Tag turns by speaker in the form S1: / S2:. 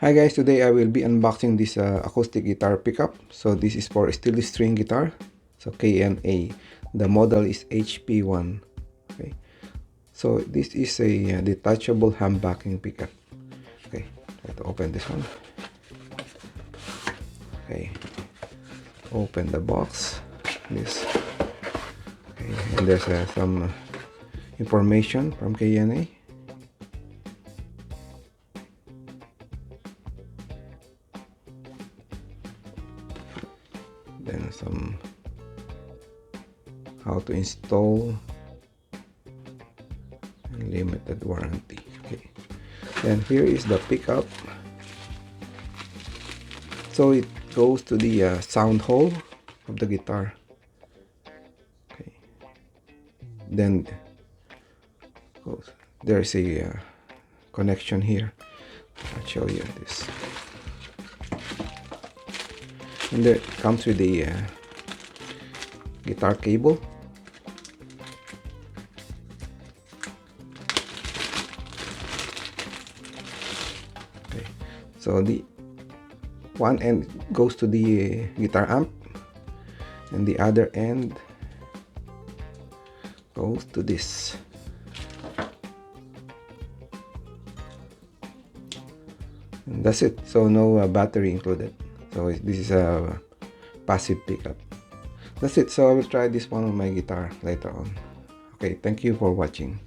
S1: Hi guys, today I will be unboxing this acoustic guitar pickup. So this is for steel string guitar. So KNA. The model is HP-1. Okay. So this is a detachable humbucking pickup. Okay. Try to open this one. Okay. Open the box. This. Okay. And there's some information from KNA. Then some how to install and limited warranty. Okay, then here is the pickup. So it goes to the sound hole of the guitar. Okay, then there's a connection here. I'll show you this, and there it comes with the guitar cable. Okay, so the one end goes to the guitar amp, and the other end goes to this. And that's it. So no battery included. So this is a passive pickup. That's it. So I will try this one on my guitar later on. Okay, thank you for watching.